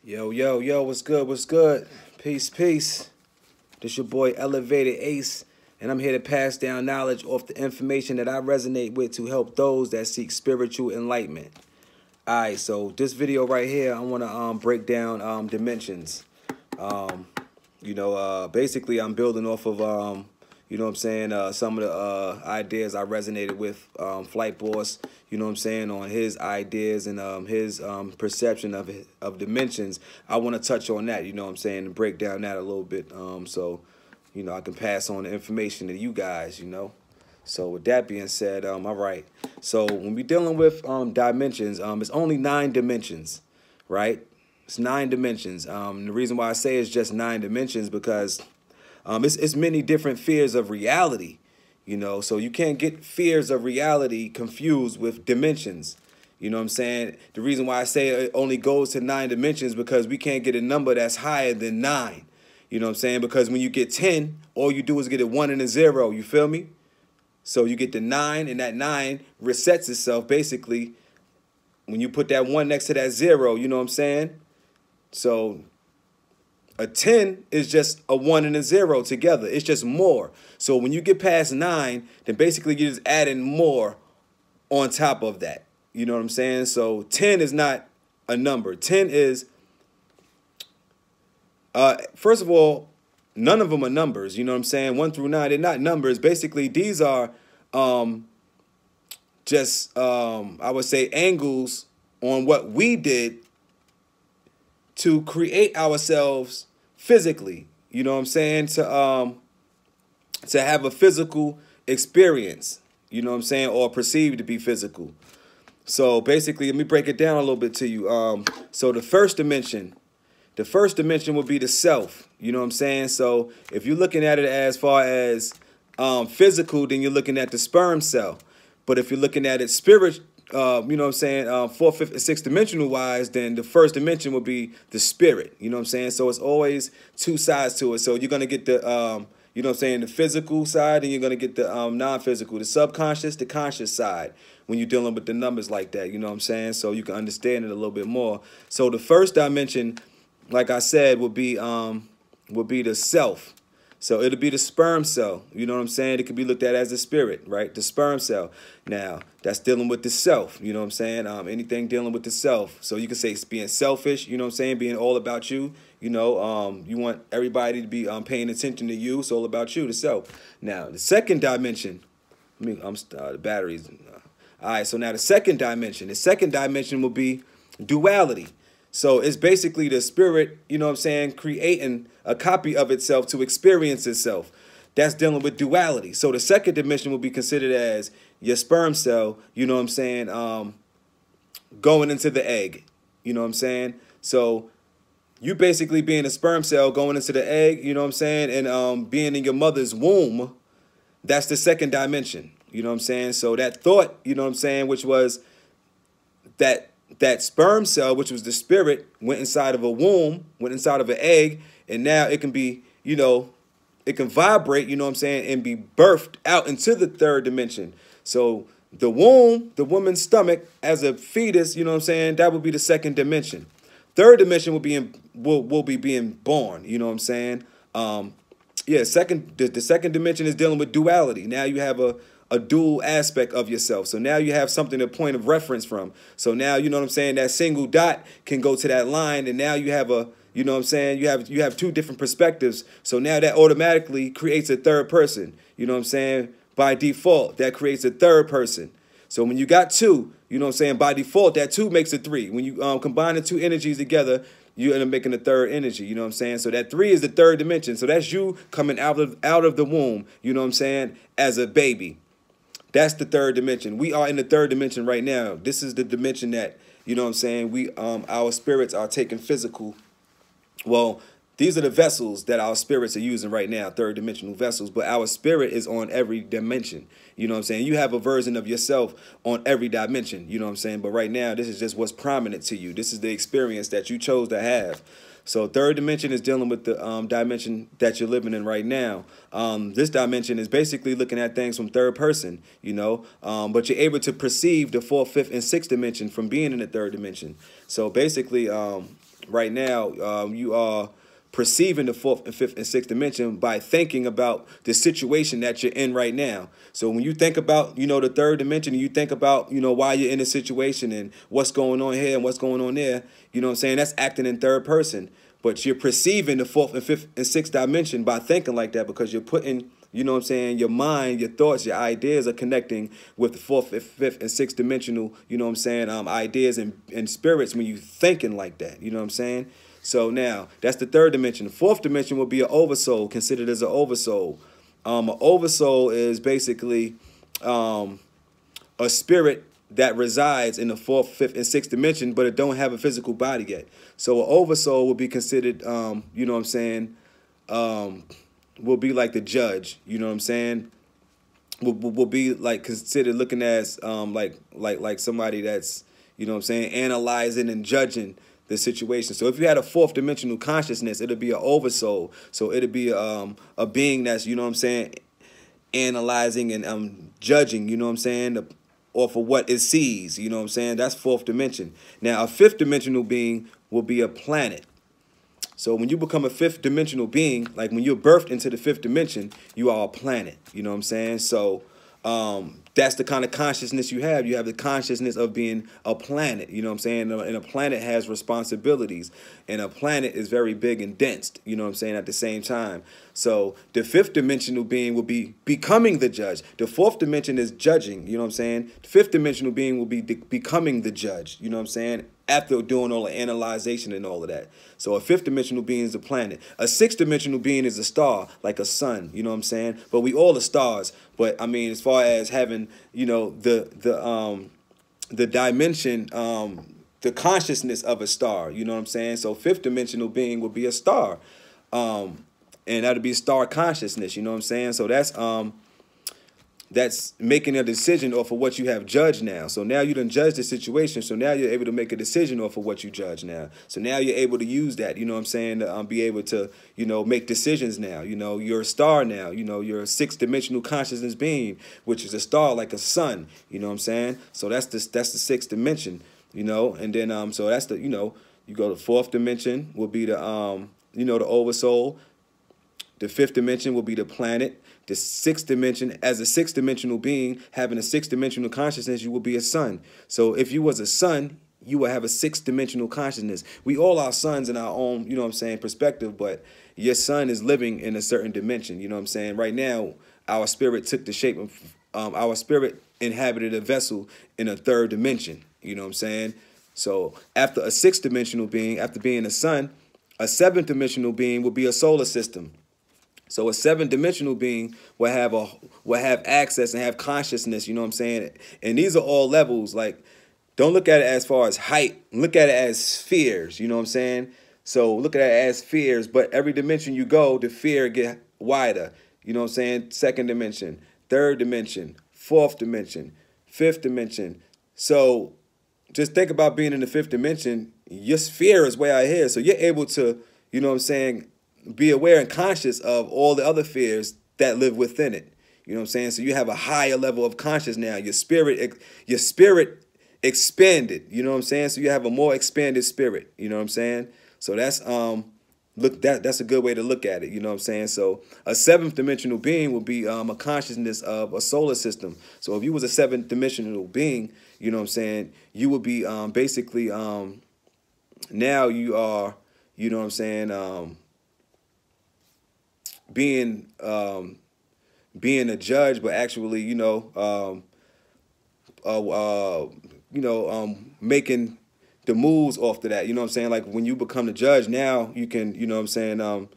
Yo, yo, yo, what's good? What's good? Peace, peace. This your boy Elevated Ace, and I'm here to pass down knowledge off the information that I resonate with to help those that seek spiritual enlightenment. Alright, so this video right here, I want to break down dimensions. Um, basically I'm building off of some of the ideas I resonated with Flight Boss, on his ideas and his perception of dimensions. I want to touch on that, and break down that a little bit, I can pass on the information to you guys. So with that being said, all right. So when we're dealing with dimensions, it's only 9 dimensions, right? It's 9 dimensions. The reason why I say it's just 9 dimensions because it's many different fears of reality, so you can't get fears of reality confused with dimensions. You know what I'm saying? The reason why I say it only goes to 9 dimensions because we can't get a number that's higher than 9. You know what I'm saying? Because when you get 10, all you do is get a 1 and a 0. You feel me? So you get the 9, and that 9 resets itself basically when you put that 1 next to that 0. You know what I'm saying? So a 10 is just a 1 and a 0 together. It's just more. So when you get past 9, then basically you're just adding more on top of that. You know what I'm saying? So 10 is not a number. 10 is, first of all, none of them are numbers. You know what I'm saying? 1 through 9, they're not numbers. Basically, these are I would say, angles on what we did to create ourselves physically. You know what I'm saying? To have a physical experience. You know what I'm saying? Or perceived to be physical. So basically, let me break it down a little bit to you. So the first dimension would be the self. You know what I'm saying? So if you're looking at it as far as physical, then you're looking at the sperm cell. But if you're looking at it spirit, fourth, fifth, and sixth dimensional wise, then the first dimension would be the spirit. You know what I'm saying? So it's always 2 sides to it. So you're going to get the, the physical side, and you're going to get the non-physical, the subconscious, the conscious side when you're dealing with the numbers like that. You know what I'm saying? So you can understand it a little bit more. So the first dimension, like I said, would be the self. So it'll be the sperm cell. You know what I'm saying? It could be looked at as the spirit, right? The sperm cell. Now, that's dealing with the self. You know what I'm saying? Anything dealing with the self. So you can say it's being selfish, you know what I'm saying? Being all about you. You want everybody to be paying attention to you. It's all about you, the self. Now, the second dimension, the batteries. All right, so now the second dimension will be duality. So it's basically the spirit, creating a copy of itself to experience itself. That's dealing with duality. So the second dimension will be considered as your sperm cell, going into the egg. You know what I'm saying? So you basically being a sperm cell going into the egg, and being in your mother's womb, that's the second dimension. You know what I'm saying? So that thought, which was that sperm cell, which was the spirit, went inside of a womb, went inside of an egg, and now it can be, it can vibrate, and be birthed out into the third dimension. So the womb, the woman's stomach, as a fetus, that would be the second dimension. Third dimension will be being born, you know what I'm saying? The second dimension is dealing with duality. Now you have a dual aspect of yourself. So now you have something to point of reference from. So now, that single dot can go to that line, and now you have you have 2 different perspectives. So now that automatically creates a third person. You know what I'm saying? By default, that creates a third person. So when you got 2, by default, that 2 makes a 3. When you combine the 2 energies together, you end up making a third energy. You know what I'm saying? So that 3 is the third dimension. So that's you coming out of the womb, as a baby. That's the third dimension. We are in the third dimension right now. This is the dimension that, we our spirits are taking physical. Well, these are the vessels that our spirits are using right now, third dimensional vessels, but our spirit is on every dimension. You know what I'm saying? You have a version of yourself on every dimension, you know what I'm saying? But right now, this is just what's prominent to you. This is the experience that you chose to have. So third dimension is dealing with the dimension that you're living in right now. This dimension is basically looking at things from third person, you know, but you're able to perceive the fourth, fifth, and sixth dimension from being in the third dimension. So basically, right now, you are perceiving the fourth and fifth and sixth dimension by thinking about the situation that you're in right now. So when you think about, you know, the third dimension, and you think about, you know, why you're in a situation and what's going on here and what's going on there, you know what I'm saying? That's acting in third person. But you're perceiving the fourth and fifth and sixth dimension by thinking like that, because you're putting, you know what I'm saying, your mind, your thoughts, your ideas are connecting with the fourth, fifth, and sixth dimensional, you know what I'm saying, ideas and spirits when you thinking like that, you know what I'm saying? So now, that's the third dimension. The fourth dimension will be an oversoul, considered as an oversoul. An oversoul is basically a spirit that resides in the fourth, fifth, and sixth dimension, but it don't have a physical body yet. So an oversoul will be considered, you know what I'm saying, will be like the judge, you know what I'm saying? Will be like considered looking as like somebody that's, you know what I'm saying, analyzing and judging the situation. So if you had a fourth dimensional consciousness, it'll be an oversoul. So it'll be a being that's, you know what I'm saying, analyzing and judging, you know what I'm saying, or for what it sees, you know what I'm saying. That's fourth dimension. Now a fifth dimensional being will be a planet. So when you become a fifth dimensional being, like when you're birthed into the fifth dimension, you are a planet, you know what I'm saying. So that's the kind of consciousness you have. You have the consciousness of being a planet, you know what I'm saying? And a planet has responsibilities, and a planet is very big and dense, you know what I'm saying, at the same time. So the fifth dimensional being will be becoming the judge. The fourth dimension is judging, you know what I'm saying? The fifth dimensional being will be becoming the judge, you know what I'm saying, after doing all the analyzation and all of that. So a fifth dimensional being is a planet. A sixth dimensional being is a star, like a sun, you know what I'm saying? But we all are stars. But I mean, as far as having, you know, the dimension, the consciousness of a star, you know what I'm saying? So fifth dimensional being will be a star. And that'll be star consciousness, you know what I'm saying? So that's making a decision off of what you have judged now. So now you done judged the situation. So now you're able to make a decision off of what you judge now. So now you're able to use that, you know what I'm saying, to be able to, you know, make decisions now. You know, you're a star now. You know, you're a sixth dimensional consciousness being, which is a star like a sun, you know what I'm saying? So that's the sixth dimension, you know. And then so that's the, you know, you go to fourth dimension will be the you know, the oversoul. The fifth dimension will be the planet. The sixth dimension, as a sixth dimensional being, having a sixth dimensional consciousness, you will be a sun. So if you was a sun, you will have a sixth dimensional consciousness. We all are suns in our own, you know what I'm saying, perspective, but your sun is living in a certain dimension, you know what I'm saying? Right now, our spirit took the shape of, our spirit inhabited a vessel in a third dimension, you know what I'm saying? So after a sixth dimensional being, after being a sun, a seventh dimensional being will be a solar system. So a seventh dimensional being will have access and have consciousness, you know what I'm saying? And these are all levels. Like, don't look at it as far as height. Look at it as spheres, you know what I'm saying? So look at it as spheres, but every dimension you go, the sphere get wider. You know what I'm saying? Second dimension, third dimension, fourth dimension, fifth dimension. So just think about being in the fifth dimension. Your sphere is way out here. So you're able to, you know what I'm saying, be aware and conscious of all the other fears that live within it. You know what I'm saying? So you have a higher level of consciousness now. Your spirit expanded. You know what I'm saying? So you have a more expanded spirit. You know what I'm saying? So that's that's a good way to look at it. You know what I'm saying? So a seventh dimensional being will be a consciousness of a solar system. So if you was a seventh dimensional being, you know what I'm saying, you would be basically now you are, you know what I'm saying, being a judge, but actually, you know, making the moves off to that. You know what I'm saying? Like when you become the judge, now you can, you know what I'm saying,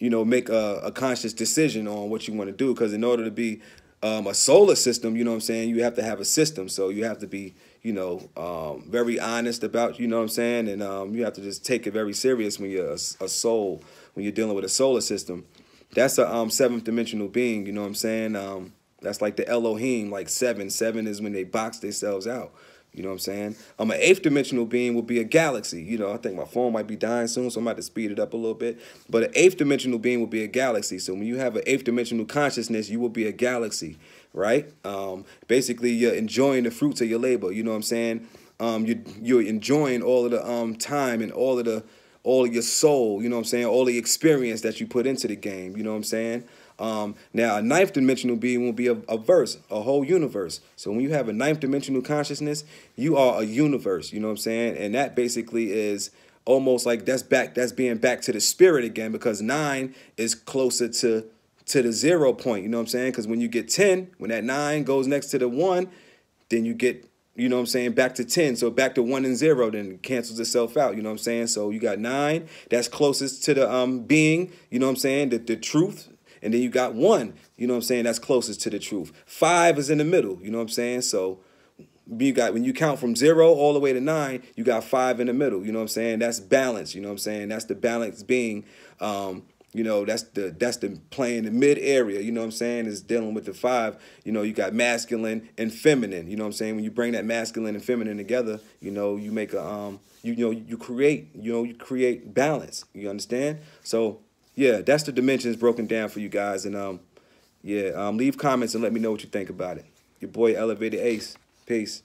you know, make a conscious decision on what you want to do. Because in order to be a solar system, you know what I'm saying, you have to have a system. So you have to be, very honest about, you know what I'm saying? And you have to just take it very serious when you're a soul, when you're dealing with a solar system. That's a seventh dimensional being, you know what I'm saying? That's like the Elohim, like seven. Seven is when they box themselves out. You know what I'm saying? An eighth dimensional being will be a galaxy. I think my phone might be dying soon, so I'm about to speed it up a little bit. But an eighth dimensional being will be a galaxy. So when you have an eighth dimensional consciousness, you will be a galaxy, right? Basically, you're enjoying the fruits of your labor. You know what I'm saying? You're enjoying all of the time and all of your soul. You know what I'm saying? All the experience that you put into the game. You know what I'm saying? Now, a ninth dimensional being will be a verse, a whole universe. So when you have a ninth dimensional consciousness, you are a universe, you know what I'm saying? And that basically is almost like that's being back to the spirit again, because 9 is closer to the 0 point, you know what I'm saying? Because when you get 10, when that 9 goes next to the 1, then you get, you know what I'm saying, back to 10. So back to 1 and 0, then it cancels itself out, you know what I'm saying? So you got 9, that's closest to the being, you know what I'm saying, the truth. And then you got 1, you know what I'm saying, that's closest to the truth. 5 is in the middle, you know what I'm saying? So when you count from 0 all the way to 9, you got 5 in the middle, you know what I'm saying? That's balance, you know what I'm saying? That's the balance being, that's the playing the mid area, you know what I'm saying, is dealing with the 5. You got masculine and feminine, you know what I'm saying? When you bring that masculine and feminine together, you make a you create balance, you understand? So yeah, that's the dimensions broken down for you guys. And leave comments and let me know what you think about it. Your boy Elevated Ace. Peace.